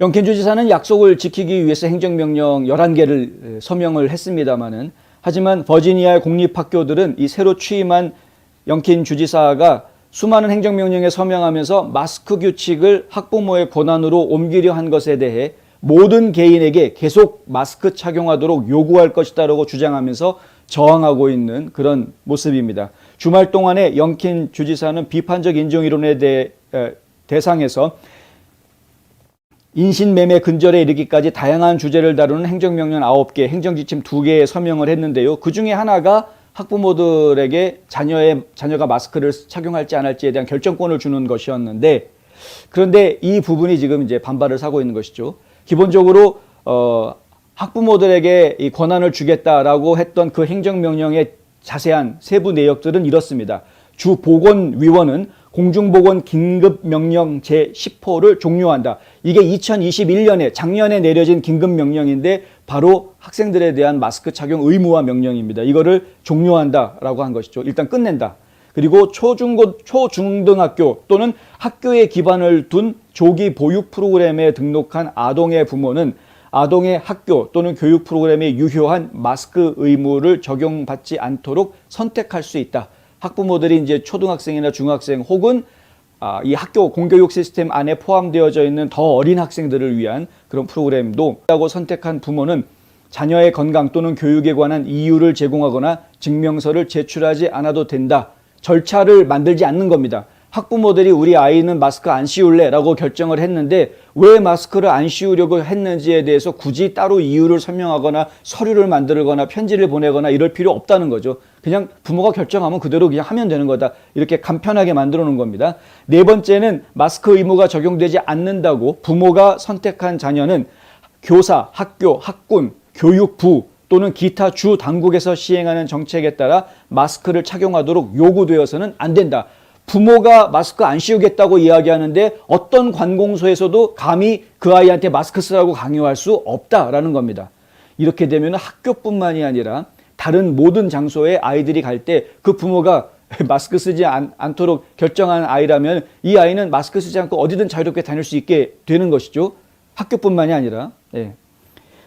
영켄 주지사는 약속을 지키기 위해서 행정명령 11개를 서명을 했습니다마는, 하지만 버지니아의 공립학교들은 이 새로 취임한 영켄 주지사가 수많은 행정명령에 서명하면서 마스크 규칙을 학부모의 권한으로 옮기려 한 것에 대해 모든 개인에게 계속 마스크 착용하도록 요구할 것이다라고 주장하면서 저항하고 있는 그런 모습입니다. 주말 동안에 영켄 주지사는 비판적 인종이론에 대상에서 인신매매 근절에 이르기까지 다양한 주제를 다루는 행정명령 9개, 행정지침 2개에 서명을 했는데요. 그 중에 하나가 학부모들에게 자녀가 마스크를 착용할지 안 할지에 대한 결정권을 주는 것이었는데, 그런데 이 부분이 지금 이제 반발을 사고 있는 것이죠. 기본적으로 학부모들에게 이 권한을 주겠다라고 했던 그 행정명령의 자세한 세부 내역들은 이렇습니다. 주 보건위원은 공중보건 긴급명령 제10호를 종료한다. 이게 2021년에 작년에 내려진 긴급명령인데 바로 학생들에 대한 마스크 착용 의무화 명령입니다. 이거를 종료한다라고 한 것이죠. 일단 끝낸다. 그리고 초중등학교 또는 학교에 기반을 둔 조기 보육 프로그램에 등록한 아동의 부모는 아동의 학교 또는 교육 프로그램에 유효한 마스크 의무를 적용받지 않도록 선택할 수 있다. 학부모들이 이제 초등학생이나 중학생 혹은 이 학교 공교육 시스템 안에 포함되어져 있는 더 어린 학생들을 위한 그런 프로그램도 라고 선택한 부모는 자녀의 건강 또는 교육에 관한 이유를 제공하거나 증명서를 제출하지 않아도 된다. 절차를 만들지 않는 겁니다. 학부모들이 우리 아이는 마스크 안 씌울래 라고 결정을 했는데 왜 마스크를 안 씌우려고 했는지에 대해서 굳이 따로 이유를 설명하거나 서류를 만들거나 편지를 보내거나 이럴 필요 없다는 거죠. 그냥 부모가 결정하면 그대로 그냥 하면 되는 거다. 이렇게 간편하게 만들어 놓은 겁니다. 네 번째는 마스크 의무가 적용되지 않는다고 부모가 선택한 자녀는 교사, 학교, 학군, 교육부 또는 기타 주 당국에서 시행하는 정책에 따라 마스크를 착용하도록 요구되어서는 안 된다. 부모가 마스크 안 씌우겠다고 이야기하는데 어떤 관공서에서도 감히 그 아이한테 마스크 쓰라고 강요할 수 없다라는 겁니다. 이렇게 되면 학교뿐만이 아니라 다른 모든 장소에 아이들이 갈 때 그 부모가 마스크 쓰지 않도록 결정한 아이라면 이 아이는 마스크 쓰지 않고 어디든 자유롭게 다닐 수 있게 되는 것이죠. 학교뿐만이 아니라. 네.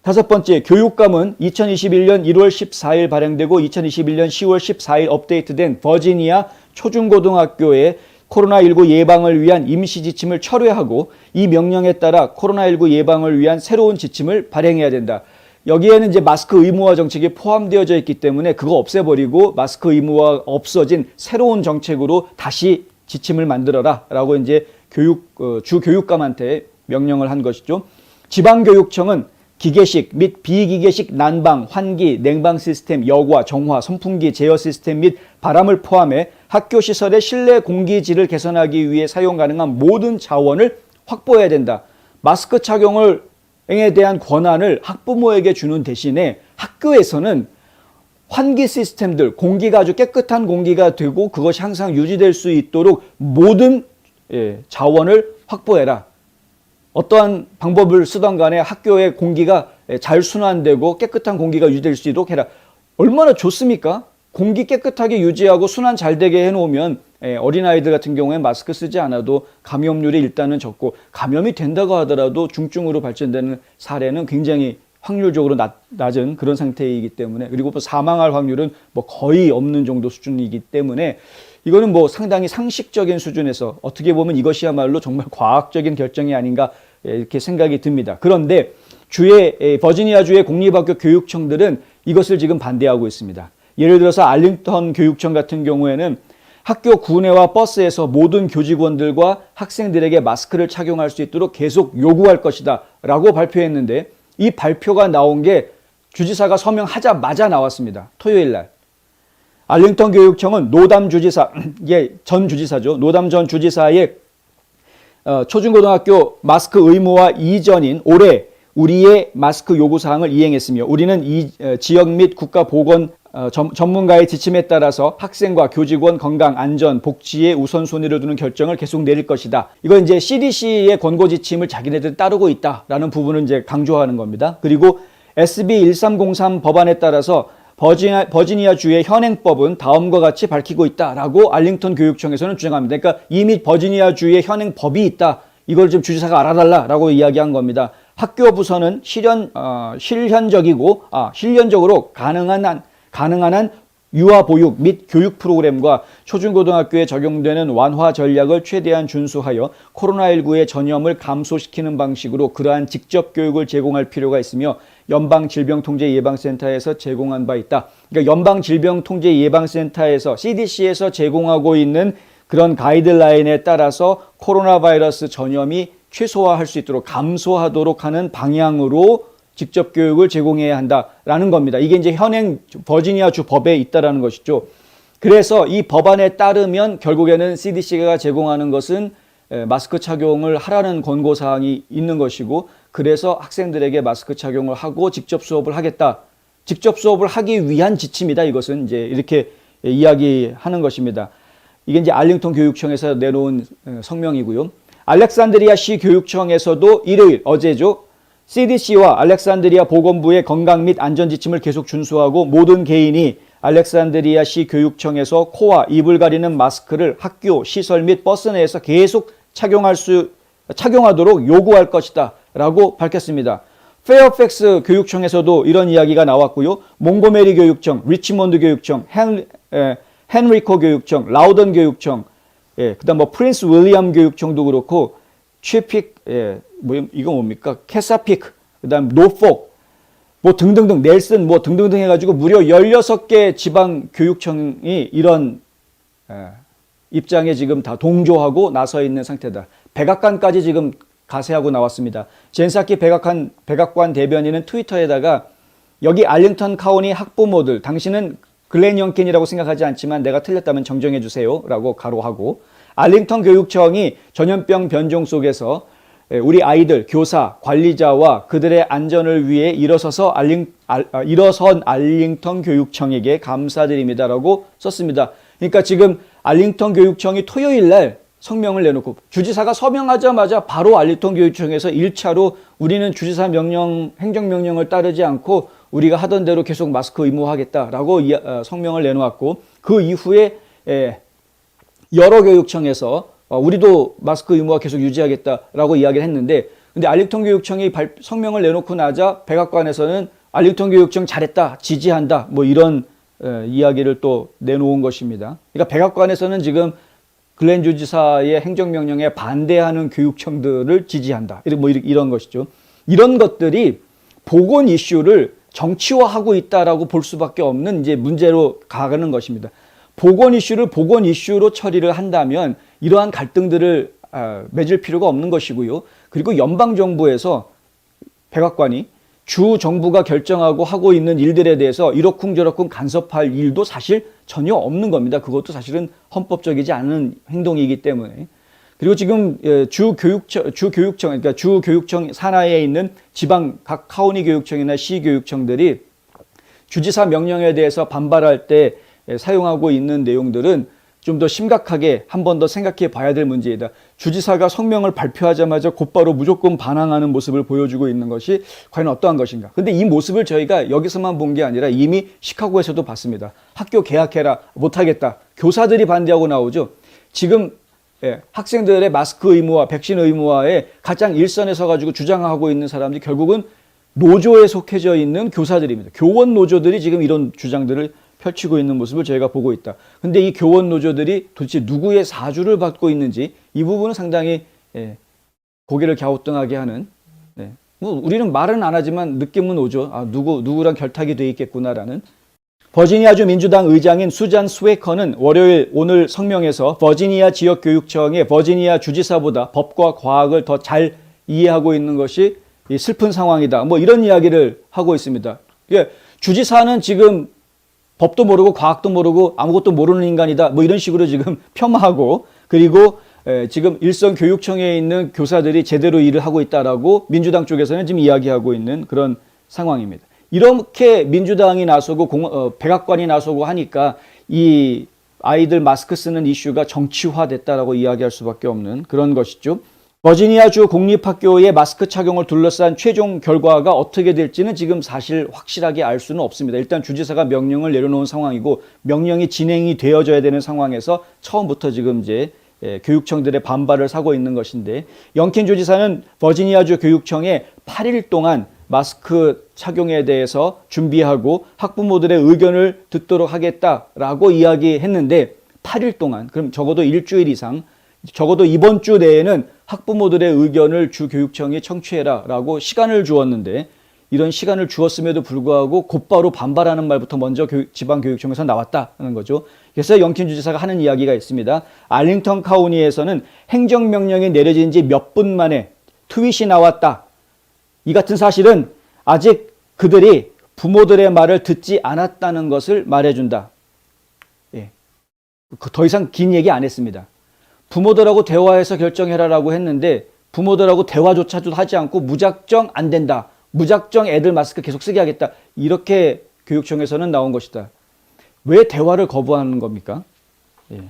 다섯 번째, 교육감은 2021년 1월 14일 발행되고 2021년 10월 14일 업데이트된 버지니아 초중고등학교의 코로나19 예방을 위한 임시 지침을 철회하고 이 명령에 따라 코로나19 예방을 위한 새로운 지침을 발행해야 된다. 여기에는 이제 마스크 의무화 정책이 포함되어져 있기 때문에 그거 없애버리고 마스크 의무화 없어진 새로운 정책으로 다시 지침을 만들어라 라고 이제 주 교육감한테 명령을 한 것이죠. 지방교육청은 기계식 및 비기계식 난방, 환기, 냉방 시스템, 여과, 정화, 선풍기, 제어 시스템 및 바람을 포함해 학교 시설의 실내 공기질을 개선하기 위해 사용 가능한 모든 자원을 확보해야 된다. 마스크 착용에 대한 권한을 학부모에게 주는 대신에 학교에서는 환기 시스템들, 공기가 아주 깨끗한 공기가 되고 그것이 항상 유지될 수 있도록 모든 자원을 확보해라. 어떠한 방법을 쓰던 간에 학교의 공기가 잘 순환되고 깨끗한 공기가 유지될 수 있도록 해라. 얼마나 좋습니까? 공기 깨끗하게 유지하고 순환 잘 되게 해놓으면 어린아이들 같은 경우에 마스크 쓰지 않아도 감염률이 일단은 적고 감염이 된다고 하더라도 중증으로 발전되는 사례는 굉장히 확률적으로 낮은 그런 상태이기 때문에, 그리고 사망할 확률은 거의 없는 정도 수준이기 때문에 이거는 상당히 상식적인 수준에서 어떻게 보면 이것이야말로 정말 과학적인 결정이 아닌가 이렇게 생각이 듭니다. 그런데 버지니아주의 공립학교 교육청들은 이것을 지금 반대하고 있습니다. 예를 들어서 알링턴 교육청 같은 경우에는 학교 구내와 버스에서 모든 교직원들과 학생들에게 마스크를 착용할 수 있도록 계속 요구할 것이다 라고 발표했는데, 이 발표가 나온 게 주지사가 서명하자마자 나왔습니다. 토요일 날. 알링턴 교육청은 노담 주지사, 전 주지사죠. 노담 전 주지사의 초중고등학교 마스크 의무화 이전인 올해 우리의 마스크 요구사항을 이행했으며 우리는 이 지역 및 국가보건 전문가의 지침에 따라서 학생과 교직원 건강, 안전, 복지에 우선순위를 두는 결정을 계속 내릴 것이다. 이건 이제 CDC의 권고 지침을 자기네들 따르고 있다라는 부분을 이제 강조하는 겁니다. 그리고 SB 1303 법안에 따라서 버지니아주의 현행법은 다음과 같이 밝히고 있다라고 알링턴 교육청에서는 주장합니다. 그러니까 이미 버지니아주의 현행법이 있다. 이걸 좀 주지사가 알아달라라고 이야기한 겁니다. 학교 부서는 실현적으로 가능한 한 유아 보육 및 교육 프로그램과 초중고등학교에 적용되는 완화 전략을 최대한 준수하여 코로나19의 전염을 감소시키는 방식으로 그러한 직접 교육을 제공할 필요가 있으며 연방질병통제예방센터에서 제공한 바 있다. 그러니까 연방질병통제예방센터에서 CDC에서 제공하고 있는 그런 가이드라인에 따라서 코로나 바이러스 전염이 최소화할 수 있도록 감소하도록 하는 방향으로 직접 교육을 제공해야 한다라는 겁니다. 이게 이제 현행 버지니아 주 법에 있다라는 것이죠. 그래서 이 법안에 따르면 결국에는 CDC가 제공하는 것은 마스크 착용을 하라는 권고 사항이 있는 것이고, 그래서 학생들에게 마스크 착용을 하고 직접 수업을 하겠다. 직접 수업을 하기 위한 지침이다. 이것은 이제 이렇게 이야기하는 것입니다. 이게 이제 알링턴 교육청에서 내놓은 성명이고요. 알렉산드리아 시 교육청에서도 일요일 어제죠. CDC와 알렉산드리아 보건부의 건강 및 안전 지침을 계속 준수하고 모든 개인이 알렉산드리아 시 교육청에서 코와 입을 가리는 마스크를 학교, 시설 및 버스 내에서 계속 착용하도록 요구할 것이다 라고 밝혔습니다. 페어팩스 교육청에서도 이런 이야기가 나왔고요. 몽고메리 교육청, 리치몬드 교육청, 헨리코 교육청, 라우던 교육청, 그다음 프린스 윌리엄 교육청도 그렇고, 취픽, 이거 뭡니까? 캐사픽, 그다음 노폭, 등등등, 넬슨, 등등등 해가지고 무려 16개 지방 교육청이 이런 입장에 지금 다 동조하고 나서 있는 상태다. 백악관까지 지금 가세하고 나왔습니다. 젠사키 백악관 대변인은 트위터에다가 여기 알링턴 카운티 학부모들, 당신은 글렌 영킨이라고 생각하지 않지만 내가 틀렸다면 정정해 주세요 라고 가로하고, 알링턴 교육청이 전염병 변종 속에서 우리 아이들, 교사, 관리자와 그들의 안전을 위해 일어선 알링턴 교육청에게 감사드립니다라고 썼습니다. 그러니까 지금 알링턴 교육청이 토요일 날 성명을 내놓고, 주지사가 서명하자마자 바로 알링턴 교육청에서 1차로 우리는 주지사 명령, 행정명령을 따르지 않고 우리가 하던 대로 계속 마스크 의무화하겠다라고 성명을 내놓았고, 그 이후에 여러 교육청에서 우리도 마스크 의무화 계속 유지하겠다라고 이야기를 했는데, 근데 알링턴 교육청이 성명을 내놓고 나자 백악관에서는 알링턴 교육청 잘했다, 지지한다, 이런 이야기를 또 내놓은 것입니다. 그러니까 백악관에서는 지금 글렌 주지사의 행정명령에 반대하는 교육청들을 지지한다, 이런 것이죠. 이런 것들이 보건 이슈를 정치화하고 있다라고 볼 수밖에 없는 이제 문제로 가는 것입니다. 보건 이슈를 보건 이슈로 처리를 한다면 이러한 갈등들을 맺을 필요가 없는 것이고요. 그리고 연방정부에서 백악관이 주 정부가 결정하고 하고 있는 일들에 대해서 이러쿵저러쿵 간섭할 일도 사실 전혀 없는 겁니다. 그것도 사실은 헌법적이지 않은 행동이기 때문에. 그리고 지금 주 교육청 산하에 있는 지방 각 카운티 교육청이나 시 교육청들이 주지사 명령에 대해서 반발할 때 사용하고 있는 내용들은 좀 더 심각하게 한 번 더 생각해 봐야 될 문제이다. 주지사가 성명을 발표하자마자 곧바로 무조건 반항하는 모습을 보여주고 있는 것이 과연 어떠한 것인가. 근데 이 모습을 저희가 여기서만 본 게 아니라 이미 시카고에서도 봤습니다. 학교 개학해라, 못하겠다. 교사들이 반대하고 나오죠. 지금 학생들의 마스크 의무화, 백신 의무화에 가장 일선에 서가지고 주장하고 있는 사람들이 결국은 노조에 속해져 있는 교사들입니다. 교원 노조들이 지금 이런 주장들을 펼치고 있는 모습을 저희가 보고 있다. 근데 이 교원 노조들이 도대체 누구의 사주를 받고 있는지 이 부분은 상당히 고개를 갸우뚱하게 하는, 우리는 말은 안 하지만 느낌은 오죠. 누구랑 결탁이 돼 있겠구나라는. 버지니아주 민주당 의장인 수잔 스웨커는 월요일 오늘 성명에서 버지니아 지역교육청의 버지니아 주지사보다 법과 과학을 더 잘 이해하고 있는 것이 슬픈 상황이다. 이런 이야기를 하고 있습니다. 주지사는 지금 법도 모르고 과학도 모르고 아무것도 모르는 인간이다. 이런 식으로 지금 폄하하고, 그리고 지금 일선 교육청에 있는 교사들이 제대로 일을 하고 있다라고 민주당 쪽에서는 지금 이야기하고 있는 그런 상황입니다. 이렇게 민주당이 나서고 백악관이 나서고 하니까 이 아이들 마스크 쓰는 이슈가 정치화됐다라고 이야기할 수밖에 없는 그런 것이죠. 버지니아주 공립학교의 마스크 착용을 둘러싼 최종 결과가 어떻게 될지는 지금 사실 확실하게 알 수는 없습니다. 일단 주지사가 명령을 내려놓은 상황이고 명령이 진행이 되어져야 되는 상황에서 처음부터 지금 이제 교육청들의 반발을 사고 있는 것인데, 영킨 주지사는 버지니아주 교육청에 8일 동안 마스크 착용에 대해서 준비하고 학부모들의 의견을 듣도록 하겠다라고 이야기했는데, 8일 동안, 그럼 적어도 일주일 이상, 적어도 이번 주 내에는 학부모들의 의견을 주 교육청이 청취해라 라고 시간을 주었는데, 이런 시간을 주었음에도 불구하고 곧바로 반발하는 말부터 먼저 지방교육청에서 나왔다는 거죠. 그래서 영킨 주지사가 하는 이야기가 있습니다. 알링턴 카운티에서는 행정명령이 내려진 지 몇 분 만에 트윗이 나왔다. 이 같은 사실은 아직 그들이 부모들의 말을 듣지 않았다는 것을 말해준다. 예. 더 이상 긴 얘기 안 했습니다. 부모들하고 대화해서 결정해라라고 했는데 부모들하고 대화조차도 하지 않고 무작정 안 된다. 무작정 애들 마스크 계속 쓰게 하겠다. 이렇게 교육청에서는 나온 것이다. 왜 대화를 거부하는 겁니까? 예.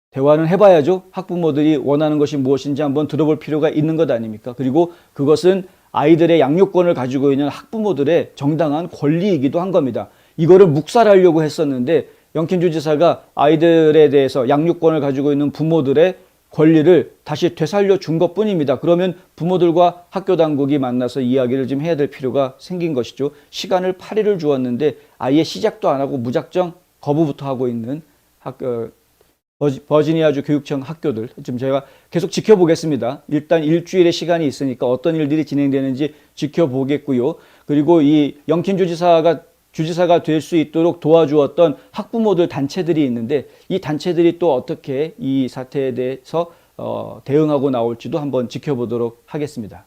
대화는 해봐야죠. 학부모들이 원하는 것이 무엇인지 한번 들어볼 필요가 있는 것 아닙니까? 그리고 그것은 아이들의 양육권을 가지고 있는 학부모들의 정당한 권리이기도 한 겁니다. 이거를 묵살하려고 했었는데 영킨 주지사가 아이들에 대해서 양육권을 가지고 있는 부모들의 권리를 다시 되살려 준 것뿐입니다. 그러면 부모들과 학교 당국이 만나서 이야기를 좀 해야 될 필요가 생긴 것이죠. 시간을 8일을 주었는데 아예 시작도 안 하고 무작정 거부부터 하고 있는 버지니아주 교육청 학교들, 지금 제가 계속 지켜보겠습니다. 일단 일주일의 시간이 있으니까 어떤 일들이 진행되는지 지켜보겠고요. 그리고 이 영킨 주지사가 될 수 있도록 도와주었던 학부모들 단체들이 있는데 이 단체들이 또 어떻게 이 사태에 대해서 대응하고 나올지도 한번 지켜보도록 하겠습니다.